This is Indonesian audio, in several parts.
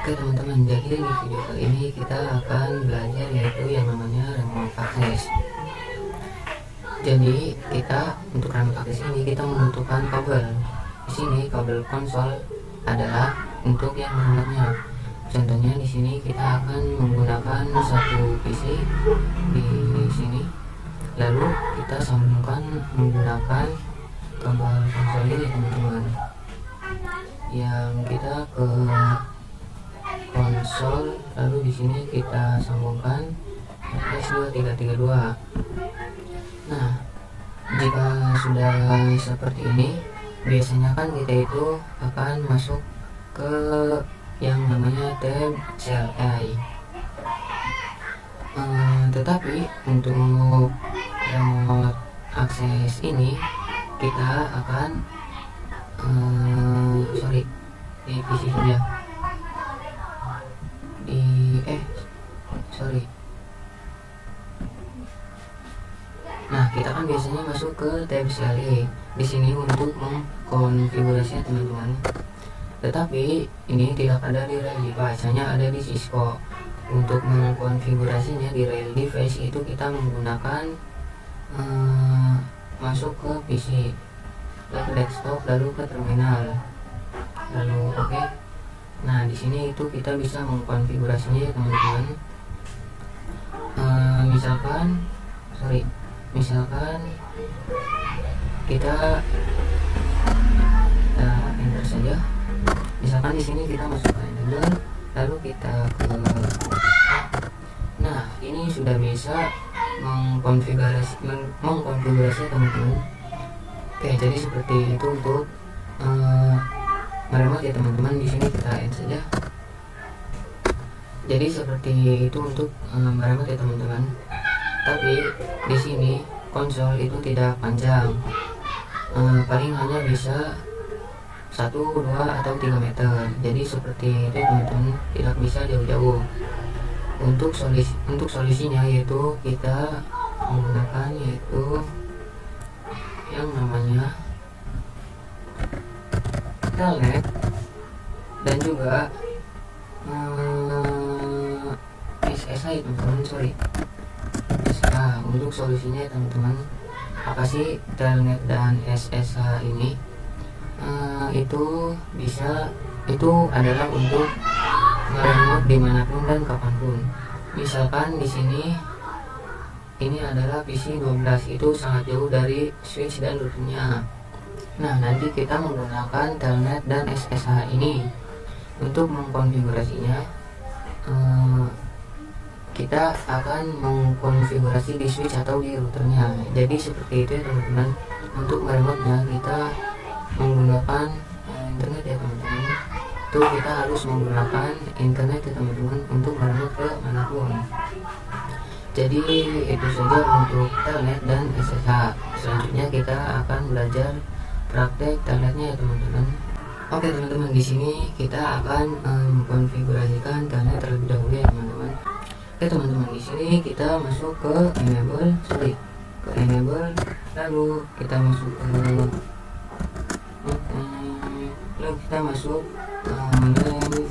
Oke teman-teman, jadi di video kali ini kita akan belajar yaitu yang namanya remote access. Jadi kita untuk remote access ini kita membutuhkan kabel. Di sini kabel konsol adalah untuk yang remote-nya. Contohnya di sini kita akan menggunakan satu PC di sini. Lalu kita sambungkan menggunakan kabel konsol ini teman-teman. Yang kita ke konsol, lalu di sini kita sambungkan S2332. Nah, jika sudah seperti ini, biasanya kan kita itu akan masuk ke yang namanya tab CLI. Tetapi untuk remote access ini kita akan di PC saja. Nah, kita kan biasanya masuk ke tab CLI di sini untuk mengkonfigurasi teman-teman. Tetapi ini tidak ada di real device, hanya ada di Cisco. Untuk mengkonfigurasinya di real device itu kita menggunakan masuk ke PC, ke desktop, lalu ke terminal, lalu oke. Nah, di sini itu kita bisa mengkonfigurasinya ya teman-teman. Misalkan kita enter saja. Misalkan di sini kita masukkan enter, lalu kita ke. Nah, ini sudah bisa mengkonfigurasi teman-teman. Oke, jadi seperti itu untuk meremote ya teman-teman. Di sini kita end saja. Jadi seperti itu untuk meremote ya teman-teman. Tapi di sini konsol itu tidak panjang, paling hanya bisa 1, 2 atau 3 meter. Jadi seperti itu teman-teman, tidak bisa jauh-jauh. Untuk solusinya yaitu kita menggunakan yaitu yang namanya telnet dan juga SSH teman-teman. Untuk solusinya ya teman-teman, apa sih telnet dan SSH ini? Itu adalah untuk meremote dimanapun dan kapanpun. Misalkan di sini ini adalah PC 12, itu sangat jauh dari switch dan routernya. Nah, nanti kita menggunakan telnet dan SSH ini untuk mengkonfigurasinya. Kita akan mengkonfigurasi di switch atau di routernya. Jadi seperti itu ya teman-teman. Untuk meremote-nya kita menggunakan internet ya teman-teman. Itu kita harus menggunakan internet ya teman-teman untuk meremote ke manapun. Jadi itu saja untuk telnet dan SSH. Selanjutnya kita akan belajar praktek telnetnya ya teman-teman. Oke teman-teman, di sini kita akan mengkonfigurasikan telnet terlebih dahulu ya teman-teman. Oke teman-teman, di sini kita masuk ke enable, lalu kita masuk ke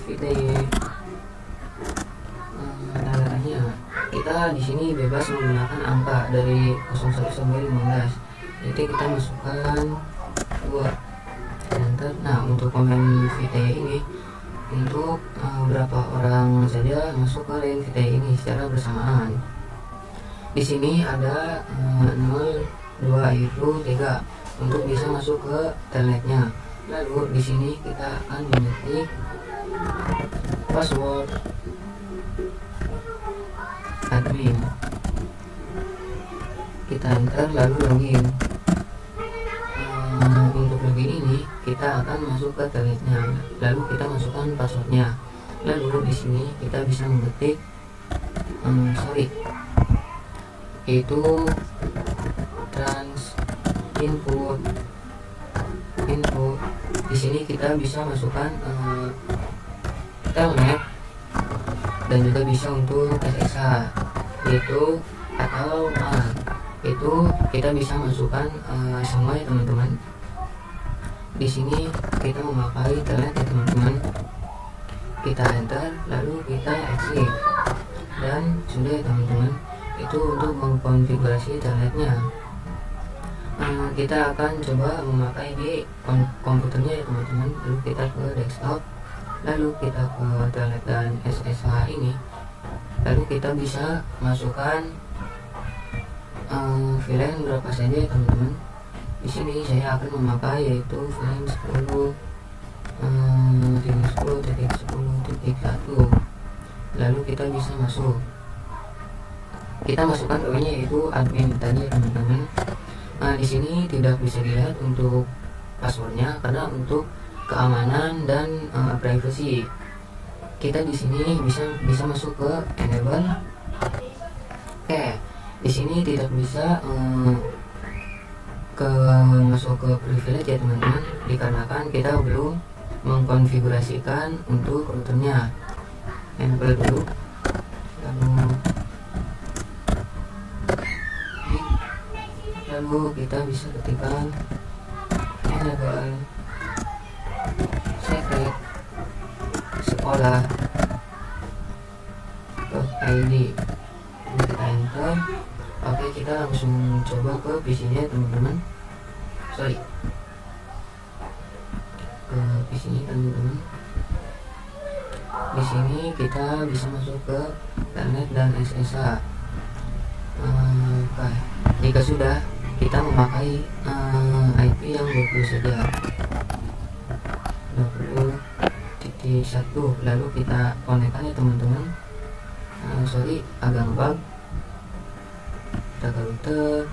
VTY. Caranya kita di sini bebas menggunakan angka dari 01 sampai 15. Jadi kita masukkan 2 enter. Nah, untuk komen VTY ini untuk berapa orang saja masuk ke link VTY ini secara bersamaan. Di sini ada 0, 2 itu 3 untuk bisa masuk ke telnetnya. Lalu di sini kita akan mengetik password admin. Kita enter lalu login. Untuk login ini kita akan masuk ke telnetnya, lalu kita masukkan passwordnya. Lalu di sini kita bisa mengetik itu trans input. Di sini kita bisa masukkan telnet dan juga bisa untuk SSH itu atau itu kita bisa masukkan semua ya teman-teman. Di sini kita memakai telnet ya teman-teman. kita enter lalu kita exit, dan sudah ya teman-teman, itu untuk mengkonfigurasi telnetnya. Kita akan coba memakai di komputernya ya teman-teman. Lalu kita ke desktop, lalu kita ke telnet dan SSH ini, lalu kita bisa masukkan VLAN berapa saja ya teman-teman. Di sini saya akan memakai yaitu VLAN 10.10.10.1. lalu kita bisa masuk, kita masukkan domainnya yaitu admin tadi ya teman-teman. Di sini tidak bisa dilihat untuk passwordnya karena untuk keamanan dan privacy. Kita di sini bisa masuk ke enable. Di sini tidak bisa masuk ke privilege ya teman-teman, dikarenakan kita belum mengkonfigurasikan untuk routernya. Enable dulu, lalu kita bisa ketikkan enable secret sekolah .id, kita enter. Oke, kita langsung coba ke PC nya teman-teman, ke PC nya teman-teman. Di sini kita bisa masuk ke telnet dan SSH. Jika sudah, kita memakai IP yang 20 saja, 20.1, lalu kita konekkan ya teman-teman. Agak bug. Kita ke router,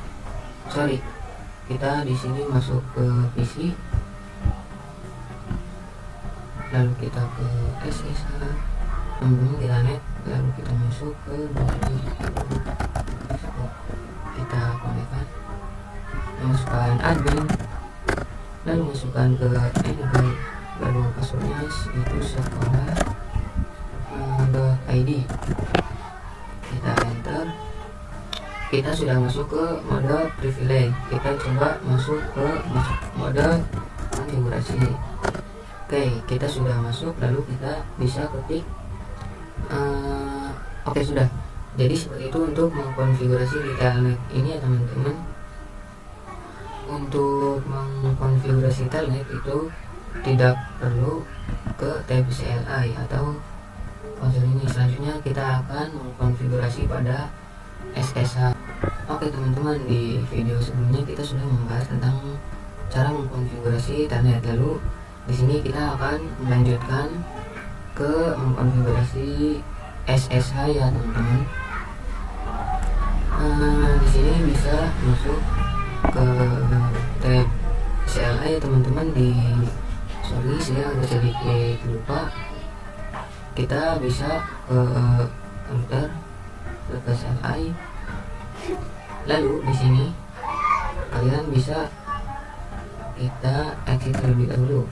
kita di sini masuk ke PC, lalu kita ke SSH teman-teman, kita net, lalu kita masuk ke kita konekkan, masukkan admin, lalu masukkan ke enable, lalu passwordnya itu sekolah.id, kita enter. Kita sudah masuk ke mode privilege, kita coba masuk ke mode konfigurasi. Oke, kita sudah masuk, lalu kita bisa ketik oke, sudah. Jadi seperti itu untuk mengkonfigurasi di telnet ini ya teman-teman. Untuk mengkonfigurasi telnet itu tidak perlu ke tab CLI atau konsol ini. Selanjutnya kita akan mengkonfigurasi pada SSH. Oke teman-teman, di video sebelumnya kita sudah membahas tentang cara mengkonfigurasi telnet. Lalu di sini kita akan melanjutkan ke mengkonfigurasi SSH ya teman-teman. Di sini bisa masuk ke tab CLI ya teman-teman. Saya agak sedikit lupa. Kita bisa ke router, ke CLI. Lalu di sini kalian bisa kita exit terlebih dahulu.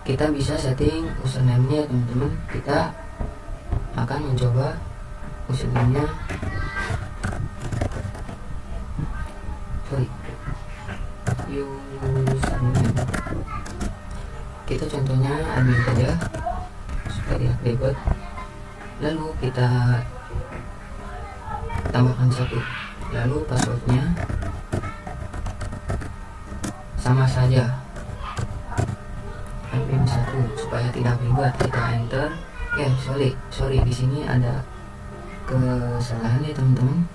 Kita bisa setting username-nya teman-teman. Kita akan mencoba username-nya. Username. Kita contohnya admin saja supaya tidak ribet. Lalu kita tambahkan 1. Lalu passwordnya sama saja, admin 1, supaya tidak ribet. Kita enter. Sorry, di sini ada kesalahan ya teman-teman.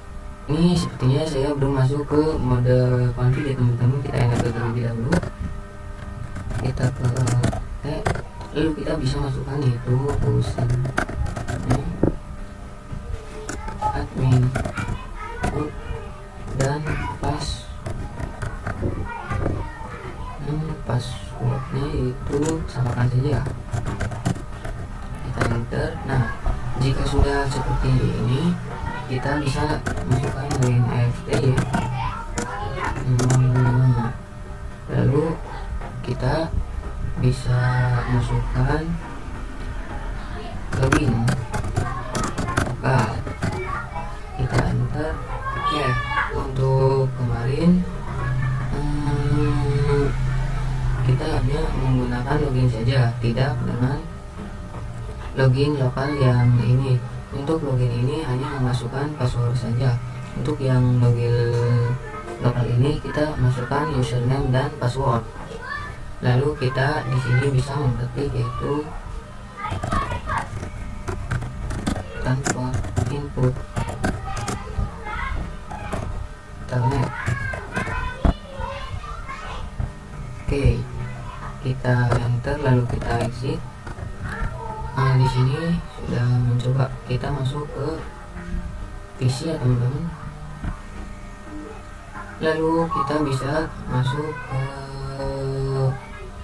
Ini sepertinya saya belum masuk ke mode config ya teman-teman. Kita enter terlebih dahulu. Kita ke lalu kita bisa masukkan itu username admin dan passwordnya itu samakan saja. Kita enter. Nah, jika sudah seperti ini, kita bisa masukkan WinFT ya. Lalu kita bisa masukkan login. Kita enter. Untuk kemarin kita hanya menggunakan login saja, tidak dengan login lokal yang ini. Untuk login ini hanya memasukkan password saja. Untuk yang login lokal ini kita masukkan username dan password. Lalu kita di sini bisa mengetik yaitu tanpa input telnet. Oke, kita enter lalu kita exit. Nah, di sini sudah mencoba kita masuk ke PC ya teman-teman. Lalu kita bisa masuk ke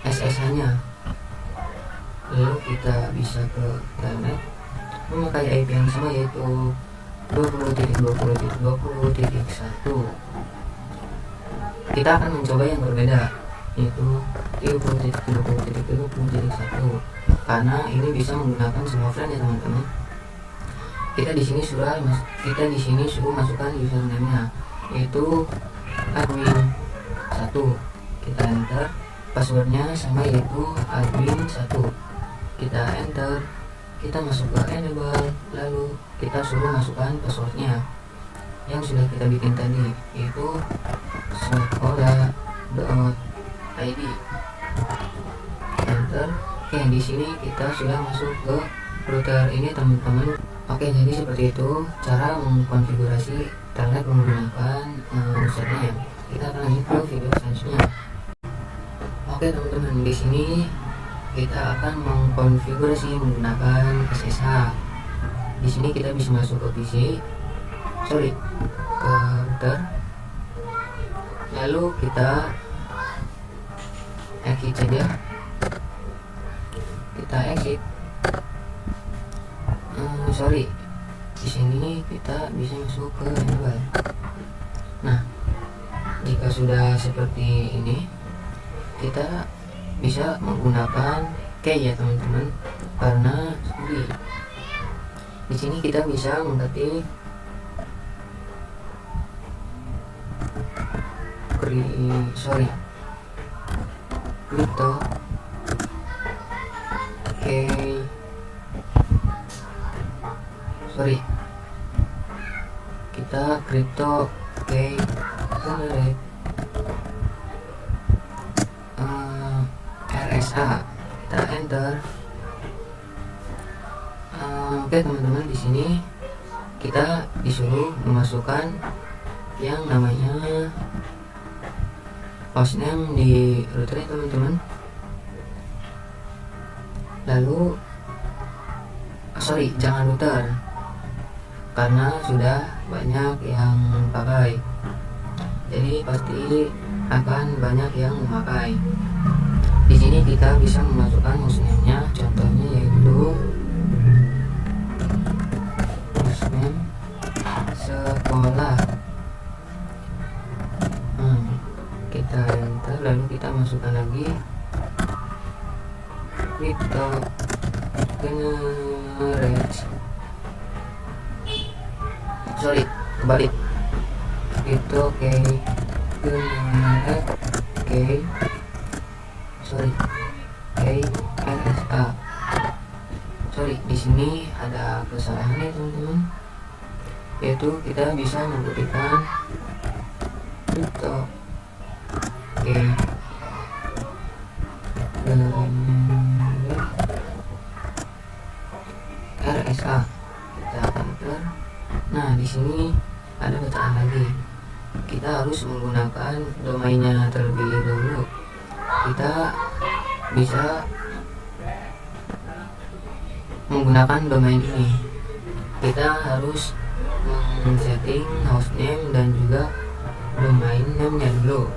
SSH nya. Lalu kita bisa ke telnet memakai IP yang sama yaitu 20.20.20.1. Kita akan mencoba yang berbeda yaitu 30.20.20.1 karena ini bisa menggunakan semua friend ya teman-teman. Kita di sini suruh masukkan username-nya yaitu admin 1. Kita enter. Passwordnya sama yaitu admin 1. Kita enter. Kita masuk ke enable, lalu kita suruh masukkan passwordnya yang sudah kita bikin tadi yaitu sekolah.id. Enter. Oke, di sini kita sudah masuk ke router ini teman-teman. Oke, jadi seperti itu cara mengkonfigurasi telnet menggunakan username. Kita akan lanjut ke video selanjutnya. Oke teman-teman, di sini kita akan mengkonfigurasi menggunakan SSH. Di sini kita bisa masuk ke PC, ke router, lalu kita exit saja. Kita exit. Di sini kita bisa masuk ke enable. Nah, jika sudah seperti ini, kita bisa menggunakan key ya teman-teman, karena di sini kita bisa mengetik crypto kita crypto generate RSA. Kita enter. Oke teman-teman, di sini kita disuruh memasukkan yang namanya hostname di router ya teman-teman. Lalu jangan router karena sudah banyak yang pakai, jadi pasti akan banyak yang memakai. Di sini kita bisa memasukkan hostname-nya, contohnya yaitu hostname sekolah. Kita enter, lalu kita masukkan lagi crypto generate kebalik itu RSA. Di sini ada kesalahan ya teman-teman, yaitu kita bisa mengetikkan crypto RSA. Kita enter. Nah, di sini ada bacaan lagi. Kita harus menggunakan domainnya terlebih dahulu. Kita bisa menggunakan domain ini. Kita harus men-setting hostname dan juga domain name-nya dulu.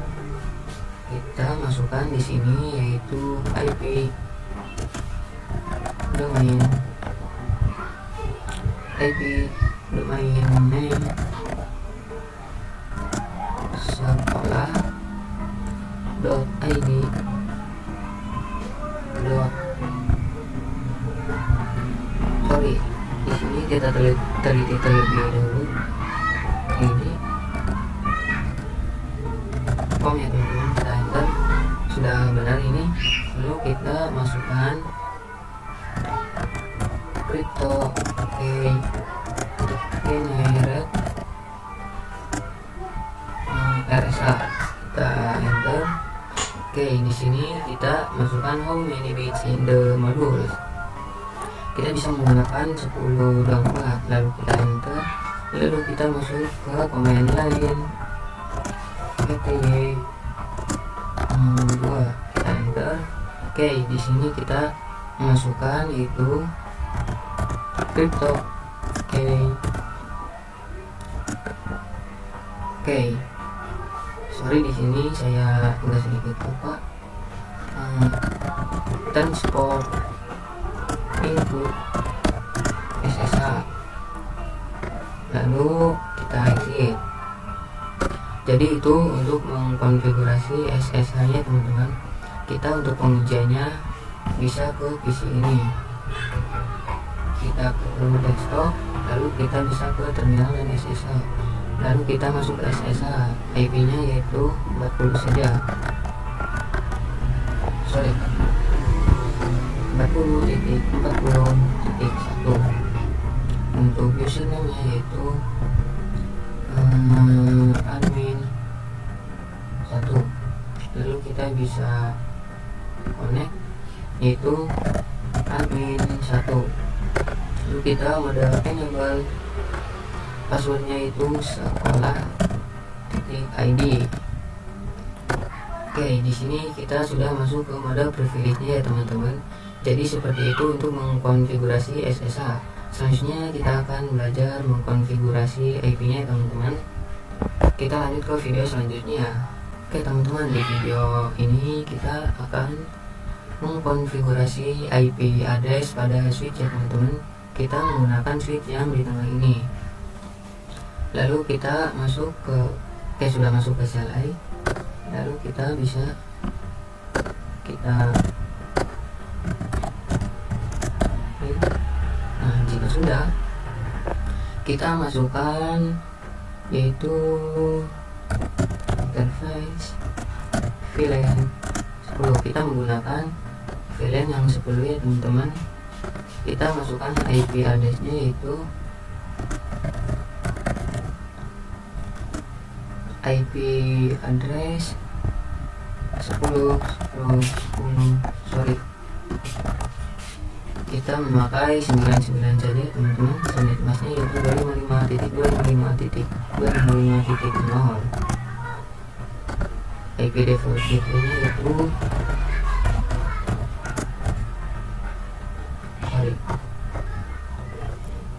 Kita masukkan di sini yaitu IP domain name sekolah.id. Di sini kita teliti terlebih dahulu ini ya teman-teman. Kita enter, sudah benar ini. Lalu kita masukkan crypto. Generate RSA, kita enter. Di sini kita masukkan how many bits in the module. Kita bisa menggunakan 1024, lalu kita enter. Lalu kita masuk ke command lain, pty 2, kita enter. Di sini kita masukkan itu crypto. Sorry, di sini saya udah sedikit lupa. Transport input SSH, lalu kita exit. Jadi itu untuk mengkonfigurasi SSH nya teman-teman. Kita untuk pengujiannya bisa ke PC ini, kita ke desktop, lalu kita bisa ke terminal dan SSH. Lalu kita masuk ke SSH, IP nya yaitu 40 saja, 40.40.1. Untuk username nya yaitu admin 1. Lalu kita bisa connect yaitu admin 1. Lalu kita mode enable, passwordnya itu sekolah.id. Di sini kita sudah masuk ke mode privilege-nya ya teman-teman. Jadi seperti itu untuk mengkonfigurasi SSH. Selanjutnya kita akan belajar mengkonfigurasi IP-nya ya teman-teman. Kita lanjut ke video selanjutnya. Teman-teman, di video ini kita akan mengkonfigurasi IP address pada switch ya teman-teman. Kita menggunakan switch yang di tengah ini. Lalu kita masuk ke sudah masuk ke CLI. Lalu kita bisa jika sudah, kita masukkan yaitu interface VLAN 10. Kita menggunakan VLAN yang 10 ya teman-teman. Kita masukkan IP address-nya yaitu IP address 10. Kita memakai 99 saja teman-teman. Subnet masnya yaitu 255.255.255.0. IP default gateway-nya yaitu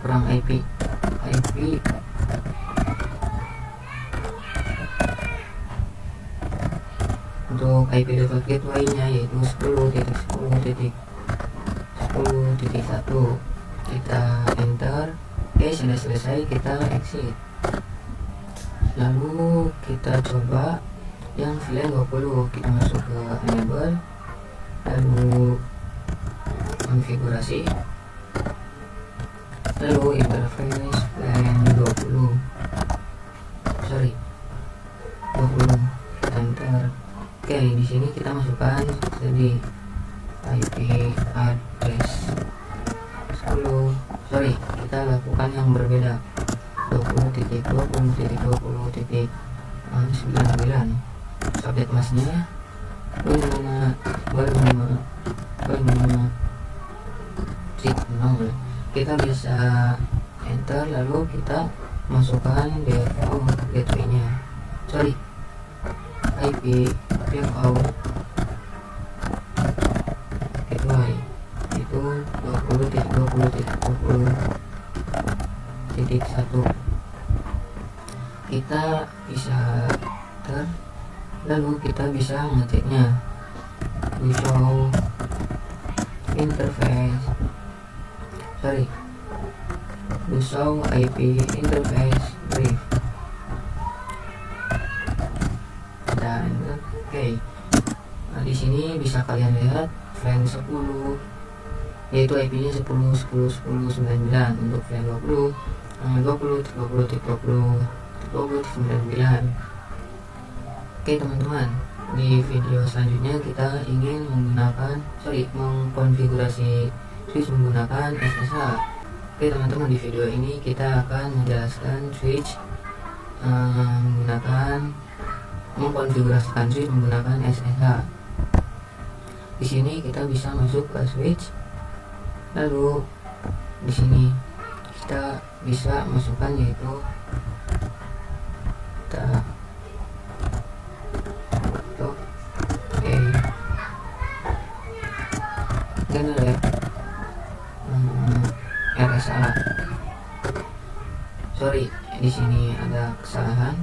kurang IP untuk IP default gateway-nya yaitu 10.10.10.1. Kita enter. Sudah selesai, kita exit. Lalu kita coba yang VLAN 20. Kita masuk ke enable, lalu konfigurasi, lalu interface VLAN 20. Enter. Di sini kita masukkan tadi IP address 10. Kita lakukan yang berbeda, 20.20.20.99. Subnet masnya 25.0. Kita bisa enter, lalu kita masukkan default gateway-nya. IP default gateway itu 20.20.20.1. Kita bisa enter, lalu kita bisa ngeceknya di show interface show IP interface brief. Dan di sini bisa kalian lihat VLAN 10 yaitu IP-nya 10.10.10.99. Untuk VLAN 20 20.20.20.99. Teman-teman, di video selanjutnya kita ingin mengkonfigurasi switch menggunakan SSH. Oke teman-teman, di video ini kita akan menjelaskan switch mengkonfigurasikan switch menggunakan SSH. Di sini kita bisa masuk ke switch, lalu di sini kita bisa masukkan yaitu kita generate RSA. Sorry, di sini ada kesalahan.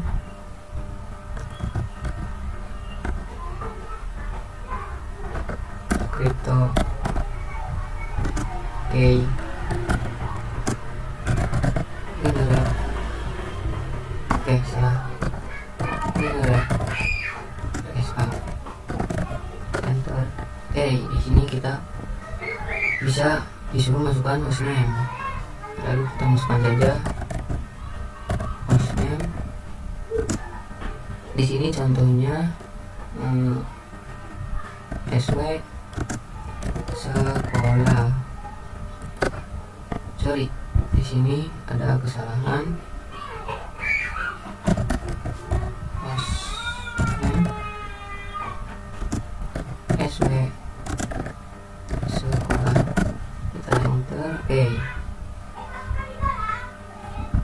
Crypto key generate. Oke, salah. Generate RSA. Enter. Di sini kita bisa disuruh masukkan hostname, lalu kita masukkan saja hostname. Di sini contohnya SW sekolah. Sorry, di sini ada kesalahan. Hostname SW sekolah. Kita enter. Oke.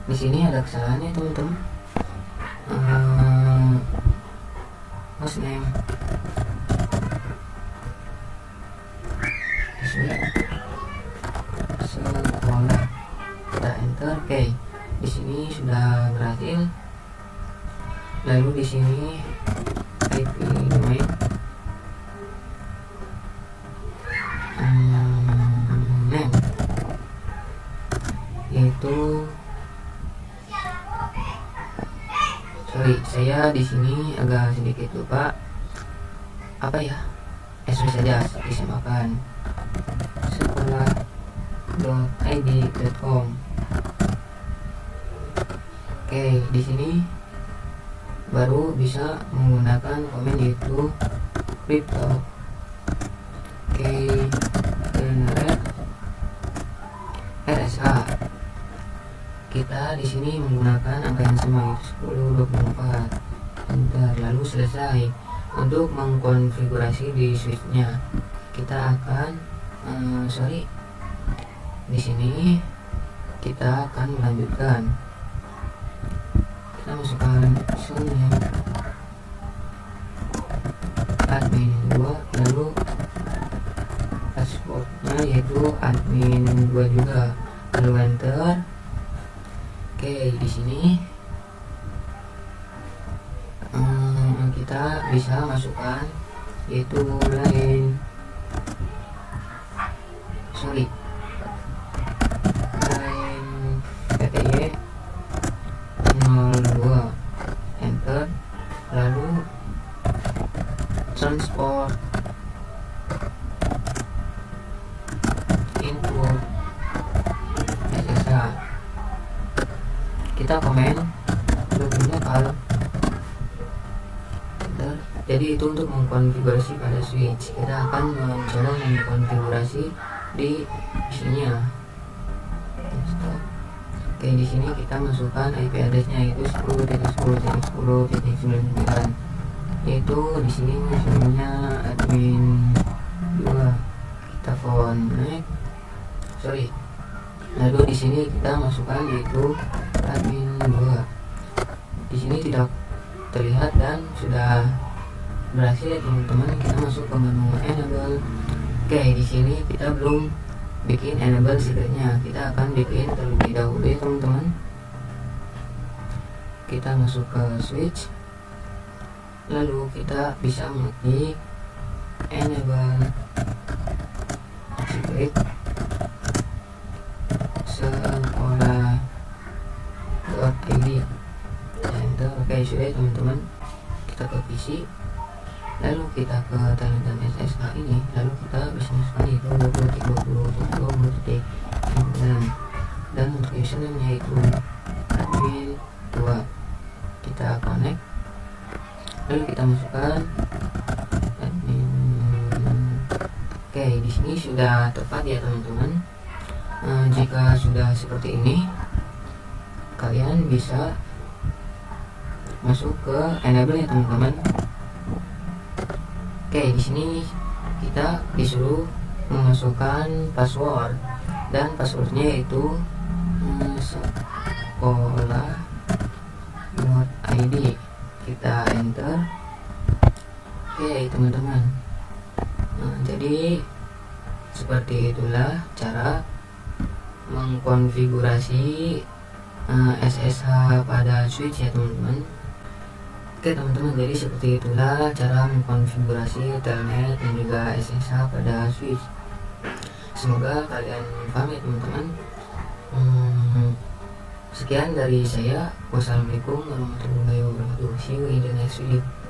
Di sini ada kesalahannya teman-teman. Hostname sekolah. Kita enter. Oke. Di sini sudah berhasil. Lalu di sini IP domain name yaitu, sorry, saya di sini agak sedikit lupa apa ya, SW saja disamakan sekolah.id.com. Oke, di sini baru bisa menggunakan komen yaitu crypto generate RSA. Kita di sini menggunakan angka yang sama yaitu 1024. Enter. Lalu selesai. Untuk mengkonfigurasi di switchnya, kita akan di sini kita akan melanjutkan. Kita masukkan username admin 2, lalu passwordnya yaitu admin 2 juga, lalu enter. Oke, di sini kita bisa masukkan yaitu line PTY 02, enter. Lalu transport input SSH, kita komen lokal. Jadi itu untuk mengkonfigurasi pada switch. Kita akan mencoba mengkonfigurasi di sininya. Oke, di sini kita masukkan IP addressnya yaitu 10.10.10.99. Yaitu di sini misalnya admin 2. Kita connect. Lalu di sini kita masukkan yaitu admin 2. Di sini tidak terlihat dan sudah berhasil ya teman-teman. Kita masuk ke menu enable. Oke, di sini kita belum bikin enable secretnya, kita akan bikin terlebih dahulu ya teman-teman. Kita masuk ke switch, lalu kita bisa mengetik enable secret sekolah.id, enter. Oke, sudah teman-teman. Kita ke PC, lalu kita ke Telegram SSH ini, lalu kita bisa masukkan itu 20.20.20.9 dan untuk username yaitu admin 2. Kita connect, lalu kita masukkan admin. Oke, di sini sudah tepat ya teman-teman. Jika sudah seperti ini, kalian bisa masuk ke enable ya teman-teman. Oke, di sini kita disuruh memasukkan password, dan passwordnya yaitu sekolah.id. Kita enter. Oke teman-teman, jadi seperti itulah cara mengkonfigurasi SSH pada switch ya teman-teman. Oke teman-teman, jadi seperti itulah cara mengkonfigurasi telnet dan juga SSH pada switch. Semoga kalian paham ya teman-teman. Sekian dari saya. Wassalamualaikum warahmatullahi wabarakatuh. See you in the next video.